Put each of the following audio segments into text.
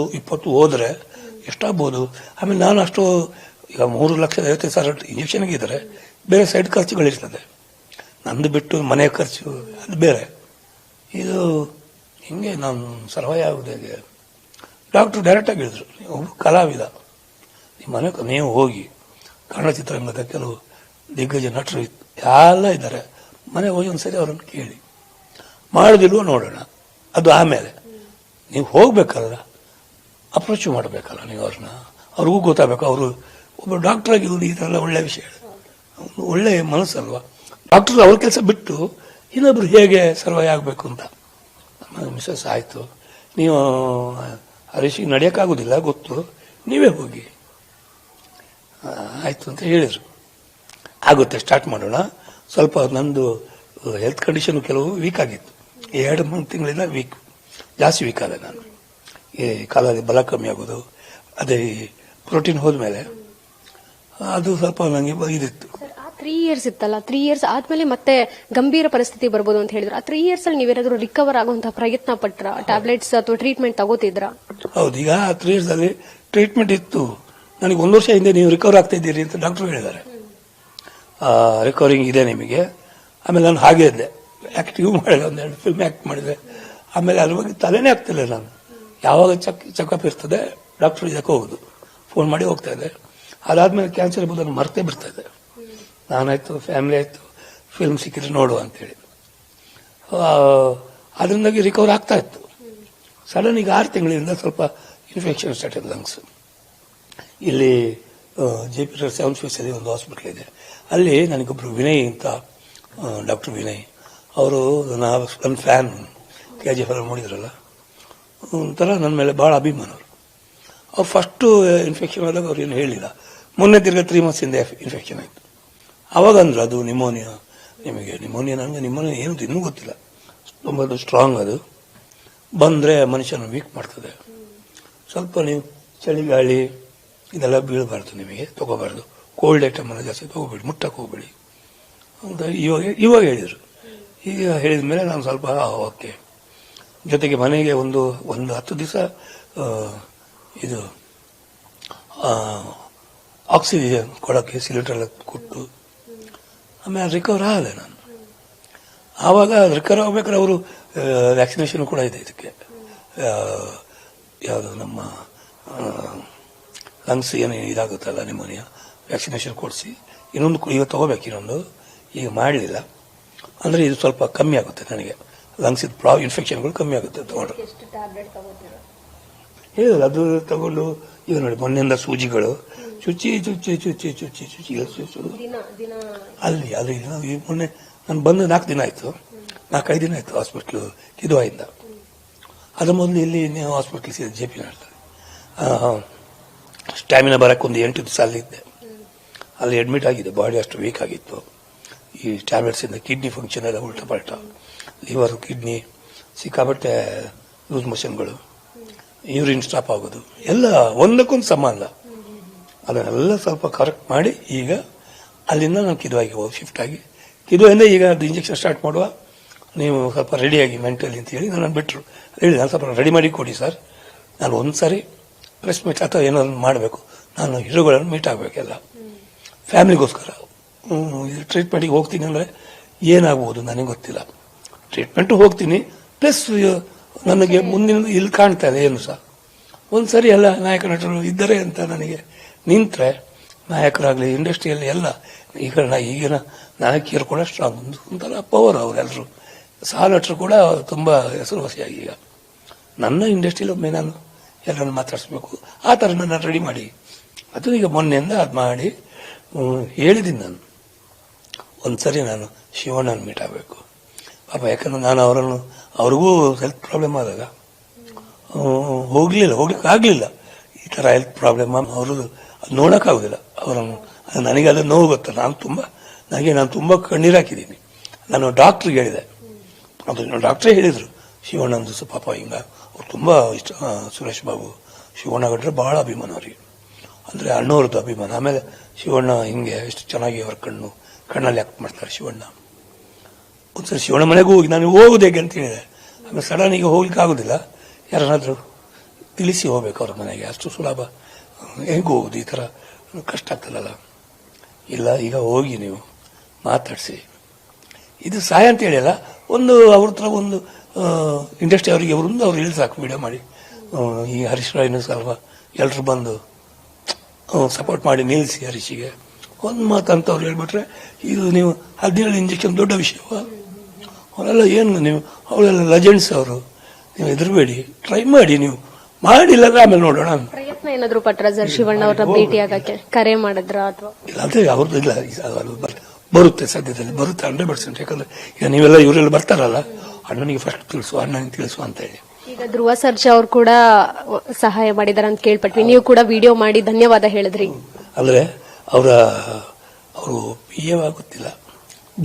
20 ಹೋದ್ರೆ ಎಷ್ಟಾಗ್ಬೋದು. ಆಮೇಲೆ ನಾನು ಅಷ್ಟು ಈಗ 3,50,000 ಇಂಜೆಕ್ಷನ್ಗೆ ಇದ್ದಾರೆ, ಬೇರೆ ಸೈಡ್ ಖರ್ಚುಗಳಿರ್ತದೆ. ನಂದು ಬಿಟ್ಟು ಮನೆ ಖರ್ಚು ಅದು ಬೇರೆ. ಇದು ಹಿಂಗೆ ನಾನು ಸರ್ವೈ ಆಗುದು ಹೇಗೆ? ಡಾಕ್ಟ್ರು ಡೈರೆಕ್ಟಾಗಿ ಹೇಳಿದ್ರು, ಒಬ್ಬರು ಕಲಾವಿದ, ನಿಮ್ಮ ಮನೆ ನೀವು ಹೋಗಿ ಕನ್ನಡ ಚಿತ್ರರಂಗದ ಕೆಲವು ದಿಗ್ಗಜ ನಟರು ಎಲ್ಲ ಇದ್ದಾರೆ, ಮನೆ ಹೋಗಿ ಒಂದ್ಸರಿ ಅವರನ್ನು ಕೇಳಿ, ಮಾಡೋದಿಲ್ವೋ ನೋಡೋಣ. ಅದು ಆಮೇಲೆ ನೀವು ಹೋಗ್ಬೇಕಲ್ಲ, ಅಪ್ರೋಚ್ ಮಾಡಬೇಕಲ್ಲ ನೀವು ಅವ್ರನ್ನ, ಅವ್ರಿಗೂ ಗೊತ್ತಾಗಬೇಕು. ಅವರು ಒಬ್ಬ ಡಾಕ್ಟರ್ ಆಗಿರೋದು ಈ ಥರ ಎಲ್ಲ ಒಳ್ಳೆ ವಿಷಯ, ಒಳ್ಳೆ ಮನಸ್ಸಲ್ವಾ. ಡಾಕ್ಟರ್ ಅವ್ರ ಕೆಲಸ ಬಿಟ್ಟು ಇನ್ನೊಬ್ರು ಹೇಗೆ ಸರ್ವೈ ಆಗಬೇಕು ಅಂತ. ನಮ್ಮ ಮಿಸಸ್ ಆಯಿತು, ನೀವು ಹರೀಶಿಗೆ ನಡೆಯೋಕ್ಕಾಗೋದಿಲ್ಲ ಗೊತ್ತು, ನೀವೇ ಹೋಗಿ ಆಯಿತು ಅಂತ ಹೇಳಿದರು. ಆಗುತ್ತೆ, ಸ್ಟಾರ್ಟ್ ಮಾಡೋಣ. ಸ್ವಲ್ಪ ನಂದು ಹೆಲ್ತ್ ಕಂಡೀಷನ್ ಕೆಲವು ವೀಕ್ ಆಗಿತ್ತು, 2-3 ತಿಂಗಳಿಂದ ಜಾಸ್ತಿ ವೀಕ್ ಆದ ನಾನು. ಈ ಕಾಲದಲ್ಲಿ ಬಲ ಕಮ್ಮಿ ಆಗೋದು, ಅದೇ ಪ್ರೋಟೀನ್ ಹೋದ್ಮೇಲೆ ಅದು ಸ್ವಲ್ಪ ನನಗೆ ಇದಿತ್ತು. 3 ಇಯರ್ಸ್ ಇತ್ತಲ್ಲ, 3 ಇಯರ್ಸ್ ಆದ್ಮೇಲೆ ಮತ್ತೆ ಗಂಭೀರ ಪರಿಸ್ಥಿತಿ ಬರ್ಬೋದು ಅಂತ ಹೇಳಿದ್ರು. ಆ 3 ಇಯರ್ಸ್ ಅಲ್ಲಿ ನೀವೇನಾದ್ರೂ ರಿಕವರ್ ಆಗುವಂತಹ ಪ್ರಯತ್ನ ಪಟ್ರ, ಟ್ಯಾಬ್ಲೆಟ್ಸ್ ಅಥವಾ ಟ್ರೀಟ್ಮೆಂಟ್ ತಗೋತಿದ್ರ? ಹೌದು, ಈಗ 3 ಇಯರ್ಸ್ ಅಲ್ಲಿ ಟ್ರೀಟ್ಮೆಂಟ್ ಇತ್ತು. ನನಗೆ 1 ವರ್ಷ ಹಿಂದೆ ನೀವು ರಿಕವರ್ ಆಗ್ತಾ ಇದ್ದೀರಿ ಅಂತ ಡಾಕ್ಟರ್ ಹೇಳಿದ್ದಾರೆ. ರಿಕವರಿಂಗ್ ಇದೆ ನಿಮಗೆ. ಆಮೇಲೆ ನಾನು ಹಾಗೆ ಇದ್ದೆ, ಆಕ್ಟಿವ್ ಮಾಡಿದೆ, 1-2 ಫಿಲ್ಮ್ ಆಕ್ಟ್ ಮಾಡಿದೆ. ಆಮೇಲೆ ಅದ್ರ ಬಗ್ಗೆ ತಲೆನೇ ಆಗ್ತಿಲ್ಲ ನಾನು. ಯಾವಾಗ ಚೆಕಪ್ ಇರ್ತದೆ ಡಾಕ್ಟರ್ ಇದಕ್ಕೆ ಹೋಗುದು, ಫೋನ್ ಮಾಡಿ ಹೋಗ್ತಾ ಇದೆ. ಅದಾದ್ಮೇಲೆ ಕ್ಯಾನ್ಸರ್ ಇರ್ಬೋದು ಮರ್ತೇ ಬಿಡ್ತಾ ಇದೆ. ನಾನಾಯ್ತು, ಫ್ಯಾಮಿಲಿ ಆಯ್ತು, ಫಿಲ್ಮ್ ಸಿಕ್ಕಿದ್ರೆ ನೋಡುವ ಅಂತೇಳಿ. ಅದರಿಂದಾಗಿ ರಿಕವರ್ ಆಗ್ತಾ ಇತ್ತು. ಸಡನ್ ಈಗ 6 ತಿಂಗಳಿಂದ ಸ್ವಲ್ಪ ಇನ್ಫೆಕ್ಷನ್ ಸ್ಟಾರ್ಟ್ ಆಗಿದೆ ಲಂಗ್ಸ್. ಇಲ್ಲಿ JP 7 ಫೇಸಲ್ಲಿ ಒಂದು ಹಾಸ್ಪಿಟಲ್ ಇದೆ, ಅಲ್ಲಿ ನನಗೊಬ್ರು ವಿನಯ್ ಅಂತ, ಡಾಕ್ಟರ್ ವಿನಯ್ ಅವರು, ನನ್ನ ಫ್ಯಾನ್, KGF ಎಲ್ಲ ನೋಡಿದ್ರಲ್ಲ, ಒಂಥರ ನನ್ನ ಮೇಲೆ ಭಾಳ ಅಭಿಮಾನ. ಅವ್ರು ಫಸ್ಟು ಇನ್ಫೆಕ್ಷನ್ ಆದಾಗ ಅವ್ರು ಏನು ಹೇಳಿಲ್ಲ. ಮೊನ್ನೆ ತಿರ್ಗ 3 months ಹಿಂದೆ ಇನ್ಫೆಕ್ಷನ್ ಆಯಿತು. ಅವಾಗ ಅಂದ್ರು ಅದು ನಿಮೋನಿಯಾ, ನಿಮಗೆ ನಿಮೋನಿಯಾ. ನನಗೆ ನಿಮೋನಿಯಾ ಏನು ಇನ್ನೂ ಗೊತ್ತಿಲ್ಲ. ತುಂಬ ಸ್ಟ್ರಾಂಗ್, ಅದು ಬಂದರೆ ಮನುಷ್ಯನ ವೀಕ್ ಮಾಡ್ತದೆ. ಸ್ವಲ್ಪ ನೀವು ಚಳಿಗಾಳಿ ಇದೆಲ್ಲ ಬೀಳಬಾರ್ದು, ನಿಮಗೆ ತಗೋಬಾರ್ದು. ಕೋಲ್ಡ್ ಐಟಮ್ ಎಲ್ಲ ಜಾಸ್ತಿ ತಗೋಬೇಡಿ, ಮುಟ್ಟಕ್ಕೆ ಹೋಗ್ಬೇಡಿ ಅಂತ ಇವಾಗ ಹೇಳಿದರು. ಈಗ ಹೇಳಿದ ಮೇಲೆ ನಾನು ಸ್ವಲ್ಪ ಓಕೆ. ಜೊತೆಗೆ ಮನೆಗೆ ಒಂದು 10 ದಿವಸ ಇದು ಆಕ್ಸಿಜನ್ ಕೊಡೋಕ್ಕೆ ಸಿಲಿಂಡರ್ ಎಲ್ಲ ಕೊಟ್ಟು ಆಮೇಲೆ ರಿಕವರ್ ಆದೆ ನಾನು. ಆವಾಗ ರಿಕವರ್ ಆಗ್ಬೇಕಾದ್ರೆ ಅವರು ವ್ಯಾಕ್ಸಿನೇಷನ್ ಕೂಡ ಇದೆ ಇದಕ್ಕೆ. ಯಾವುದು ನಮ್ಮ ಲಂಗ್ಸ್ ಏನು ಇದಾಗುತ್ತಲ್ಲ ನಿಮೋನಿಯಾ, ವ್ಯಾಕ್ಸಿನೇಷನ್ ಕೊಡಿಸಿ ಇನ್ನೊಂದು ಈಗ ತಗೋಬೇಕು. ಇನ್ನೊಂದು ಈಗ ಮಾಡಲಿಲ್ಲ ಅಂದರೆ ಇದು ಸ್ವಲ್ಪ ಕಮ್ಮಿ ಆಗುತ್ತೆ ನನಗೆ, ಲಂಗ್ಸ್ ಇನ್ಫೆಕ್ಷನ್ಗಳು ಕಮ್ಮಿ ಆಗುತ್ತೆ ತಗೊಂಡ್ರೆ. ಹೇಳಿಲ್ಲ, ಅದು ತಗೊಂಡು ಈಗ ನೋಡಿ ಮೊನ್ನೆಯಿಂದ ಸೂಜಿಗಳು ಚುಚ್ಚಿ ಅಲ್ಲಿ ಅದು ಮೊನ್ನೆ ನಾನು ಬಂದು 4 ದಿನ ಆಯಿತು, 4-5 ದಿನ ಆಯಿತು ಹಾಸ್ಪಿಟ್ಲು ಕಿದ್ವಾಯಿಂದ. ಅದು ಮೊದಲು ಇಲ್ಲಿ ನೀವು ಹಾಸ್ಪಿಟ್ಲ್ JP ಮಾಡ್ತಾರೆ. ಸ್ಟ್ಯಾಮಿನಾ ಬರೋಕ್ಕೆ ಒಂದು 8 ದಿವಸ ಅಲ್ಲಿದ್ದೆ, ಅಲ್ಲಿ ಅಡ್ಮಿಟ್ ಆಗಿದೆ. ಬಾಡಿ ಅಷ್ಟು ವೀಕ್ ಆಗಿತ್ತು ಈ ಟ್ಯಾಬ್ಲೆಟ್ಸಿಂದ. ಕಿಡ್ನಿ ಫಂಕ್ಷನ್ ಎಲ್ಲ ಉಲ್ಟಾ ಪಲ್ಟ, ಲಿವರ್, ಕಿಡ್ನಿ ಸಿಕ್ಕಾಬಟ್ಟೆ ಲೂಸ್ ಮೋಷನ್ಗಳು, ಯೂರಿನ್ ಸ್ಟಾಪ್ ಆಗೋದು, ಎಲ್ಲ ಒಂದಕ್ಕೊಂದು ಸಂಬಂಧ. ಅದನ್ನೆಲ್ಲ ಸ್ವಲ್ಪ ಕರೆಕ್ಟ್ ಮಾಡಿ ಈಗ ಅಲ್ಲಿಂದ ನಾನು ಕಿದ್ವಾಗಿ ಶಿಫ್ಟ್ ಆಗಿ, ಕಿದ್ವಾಯಿಂದ ಈಗ ಅದು ಇಂಜೆಕ್ಷನ್ ಸ್ಟಾರ್ಟ್ ಮಾಡುವ, ನೀವು ಸ್ವಲ್ಪ ರೆಡಿಯಾಗಿ ಮೆಂಟಲಿ ಅಂತ ಹೇಳಿ ನಾನು ಬಿಟ್ಟರು. ಹೇಳಿ ನಾನು ಸ್ವಲ್ಪ ರೆಡಿ ಮಾಡಿ ಕೊಡಿ ಸರ್, ನಾನು ಒಂದ್ಸರಿ ಪ್ರೆಸ್ ಮೀಟ್ ಅಥವಾ ಏನಾದ್ರು ಮಾಡಬೇಕು, ನಾನು ಹೀರೋಗಳನ್ನು ಮೀಟ್ ಆಗಬೇಕೆಲ್ಲ ಫ್ಯಾಮಿಲಿಗೋಸ್ಕರ. ಟ್ರೀಟ್ಮೆಂಟಿಗೆ ಹೋಗ್ತೀನಿ ಅಂದರೆ ಏನಾಗ್ಬೋದು ನನಗೆ ಗೊತ್ತಿಲ್ಲ. ಟ್ರೀಟ್ಮೆಂಟು ಹೋಗ್ತೀನಿ, ಪ್ಲಸ್ ನನಗೆ ಮುಂದಿನ ಇಲ್ಲಿ ಕಾಣ್ತಾ ಇದೆ ಏನು ಸಹ. ಒಂದ್ಸರಿ ಎಲ್ಲ ನಾಯಕ ನಟರು ಇದ್ದಾರೆ ಅಂತ ನನಗೆ ನಿಂತರೆ, ನಾಯಕರಾಗಲಿ ಇಂಡಸ್ಟ್ರಿಯಲ್ಲಿ ಎಲ್ಲ ಈಗಿನ ನಾಯಕಿಯರು ಕೂಡ ಸ್ಟ್ರಾಂಗ್, ಒಂಥರ ಪವರ್ ಅವರೆಲ್ಲರೂ. ಸಹ ನಟರು ಕೂಡ ತುಂಬ ಹೆಸರುವಾಸಿಯಾಗಿ ಈಗ ನನ್ನ ಇಂಡಸ್ಟ್ರಿಯಲ್ಲಿ ಒಮ್ಮೆ ನಾನು ಎಲ್ಲರನ್ನು ಮಾತಾಡಿಸ್ಬೇಕು, ಆ ಥರ ನನ್ನ ರೆಡಿ ಮಾಡಿ. ಅದು ಈಗ ಮೊನ್ನೆಯಿಂದ ಅದು ಮಾಡಿ ಹೇಳಿದ್ದೀನಿ ನಾನು. ಒಂದ್ಸರಿ ನಾನು ಶಿವಣ್ಣನ ಮೀಟ್ ಆಗಬೇಕು ಪಾಪ, ಯಾಕಂದ್ರೆ ನಾನು ಅವ್ರಿಗೂ ಹೆಲ್ತ್ ಪ್ರಾಬ್ಲಮ್ ಆದಾಗ ಹೋಗ್ಲಿಕ್ಕೆ ಆಗಲಿಲ್ಲ. ಈ ಥರ ಹೆಲ್ತ್ ಪ್ರಾಬ್ಲಮ್ ಅವರು ನೋಡೋಕ್ಕಾಗೋದಿಲ್ಲ ಅವರನ್ನು. ನನಗೆ ಅದು ನೋವು ಗೊತ್ತಲ್ಲ, ನಾನು ತುಂಬ ಕಣ್ಣೀರು ಹಾಕಿದ್ದೀನಿ. ನಾನು ಡಾಕ್ಟ್ರಿಗೆ ಹೇಳಿದೆ, ಅದು ಡಾಕ್ಟ್ರೇ ಹೇಳಿದರು, ಶಿವಣ್ಣಂದು ಪಾಪ ಹಿಂಗ ಅವ್ರು ತುಂಬ ಇಷ್ಟ. ಸುರೇಶ್ ಬಾಬು ಶಿವಣ್ಣ ಬಹಳ ಅಭಿಮಾನ ಅವರಿಗೆ, ಅಂದರೆ ಅಣ್ಣವ್ರದ್ದು ಅಭಿಮಾನ. ಆಮೇಲೆ ಶಿವಣ್ಣ ಹಿಂಗೆ ಎಷ್ಟು ಚೆನ್ನಾಗಿ ಅವ್ರ ಕಣ್ಣಲ್ಲಿ ಆಕ್ಟ್ ಮಾಡ್ತಾರೆ ಶಿವಣ್ಣ. ಒಂದ್ಸರಿ ಶಿವಣ್ಣ ಮನೆಗೂ ಹೋಗಿ ನಾನು ಹೋಗುದು ಹೇಗೆ ಅಂತ ಹೇಳಿದೆ. ಆಮೇಲೆ ಸಡನ್ ಈಗ ಹೋಗ್ಲಿಕ್ಕೆ ಆಗೋದಿಲ್ಲ, ಯಾರನ್ನಾದ್ರೂ ತಿಳಿಸಿ ಹೋಗ್ಬೇಕು ಅವ್ರ ಮನೆಗೆ. ಅಷ್ಟು ಸುಲಭ ಹೆಂಗೆ ಹೋಗುದು, ಈ ಥರ ಕಷ್ಟ ಆಗ್ತದಲ್ಲ. ಇಲ್ಲ, ಈಗ ಹೋಗಿ ನೀವು ಮಾತಾಡಿಸಿ. ಇದು ಸಹಾಯ ಅಂತ ಹೇಳಿಲ್ಲ, ಒಂದು ಅವ್ರ ಹತ್ರ ಒಂದು ಇಂಡಸ್ಟ್ರಿ ಅವರಿಗೆ ಒಂದು ಅವ್ರು ಹೇಳಿ ಸಾಕು, ವಿಡಿಯೋ ಮಾಡಿ. ಈ ಹರೀಶ್ ರಾಯ್ನು ಸ್ವಲ್ಪ ಎಲ್ಲರೂ ಬಂದು ಸಪೋರ್ಟ್ ಮಾಡಿ ನಿಲ್ಲಿಸಿ ಹರೀಶಿಗೆ ಒಂದು ಮಾತಂತ ಅವ್ರು ಹೇಳ್ಬಿಟ್ರೆ, ಇದು ನೀವು 17 ಇಂಜೆಕ್ಷನ್ ದೊಡ್ಡ ವಿಷಯವ? ಅವರೆಲ್ಲ ಏನು ನೀವು, ಅವರೆಲ್ಲ ಲೆಜೆಂಡ್ಸ್ ಅವರು, ನೀವು ಹೆದರಬೇಡಿ, ಟ್ರೈ ಮಾಡಿ. ನೀವು ಮಾಡಿಲ್ಲ ಅಂದ್ರೆ ಆಮೇಲೆ ನೋಡೋಣ. ಪ್ರಯತ್ನ ಏನಾದ್ರು ಪಟ್ರ ಸರ್ ಶಿವಣ್ಣ ಅವ್ರನ್ನ ಭೇಟಿ ಆಗಕ್ಕೆ ಕರೆ ಮಾಡಿದ್ರ ಅಥವಾ? ಇಲ್ಲ ಅಂದ್ರೆ ಅವ್ರದ್ದು ಇಲ್ಲ, ಬರುತ್ತೆ ಸದ್ಯದಲ್ಲಿ ಬರುತ್ತೆ 100%. ಯಾಕಂದ್ರೆ ಈಗ ನೀವೆಲ್ಲ ಇವರೆಲ್ಲ ಬರ್ತಾರಲ್ಲ, ಅಣ್ಣನಿಗೆ ಫಸ್ಟ್ ತಿಳಿಸು, ಅಣ್ಣನಿಗೆ ತಿಳಿಸು ಅಂತ ಹೇಳಿ. ಈಗ ಧ್ರುವ ಸರ್ಜಾ ಅವ್ರು ಕೂಡ ಸಹಾಯ ಮಾಡಿದಾರೆ ಅಂತ ಕೇಳ್ಪಟ್ವಿ, ನೀವು ಕೂಡ ವಿಡಿಯೋ ಮಾಡಿ ಧನ್ಯವಾದ ಹೇಳಿದ್ರಿ. ಅಂದ್ರೆ ಅವರು PA ಆಗುತ್ತಿಲ್ಲ,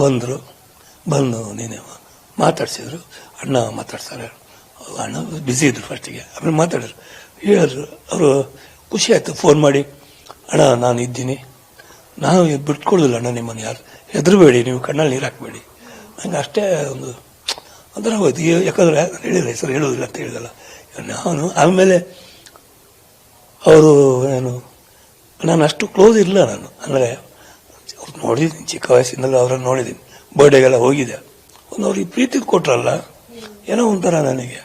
ಬಂದು ನೀನೆ ಮಾತಾಡ್ಸಿದ್ರು. ಅಣ್ಣ ಮಾತಾಡ್ತಾರೆ, ಅಣ್ಣ ಬ್ಯುಸಿ ಇದ್ರು ಫಸ್ಟಿಗೆ, ಆಮೇಲೆ ಮಾತಾಡಿದ್ರು, ಹೇಳಿದ್ರು. ಅವರು ಖುಷಿ ಆಯ್ತು, ಫೋನ್ ಮಾಡಿ, ಅಣ್ಣ ನಾನು ಇದ್ದೀನಿ, ನಾನು ಬಿಟ್ಕೊಳ್ಳೋದಿಲ್ಲ ಅಣ್ಣ ನಿಮ್ಮನ್ನು, ಯಾರು ಹೆದರಬೇಡಿ, ನೀವು ಕಣ್ಣಲ್ಲಿ ನೀರು ಹಾಕಬೇಡಿ. ನಂಗೆ ಅಷ್ಟೇ ಒಂಥರ ಹೋಯ್ತು. ಯಾಕಂದ್ರೆ ಹೇಳಿಲ್ಲ, ಹೆಸರು ಹೇಳೋದಿಲ್ಲ ಅಂತ ಹೇಳಿದಲ್ಲ ನಾನು. ಆಮೇಲೆ ಅವರು ನಾನು ಅಷ್ಟು ಕ್ಲೋಸ್ ಇಲ್ಲ ನಾನು, ಅಂದರೆ ಅವ್ರು ನೋಡಿದ್ದೀನಿ, ಚಿಕ್ಕ ವಯಸ್ಸಿನಲ್ಲಿ ಅವರನ್ನು ನೋಡಿದ್ದೀನಿ, ಬರ್ಡೇಗೆಲ್ಲ ಹೋಗಿದೆ. ಅವ್ರಿಗೆ ಪ್ರೀತಿ ಕೊಟ್ರಲ್ಲ, ಏನೋ ಒಂಥರ ನನಗೆ.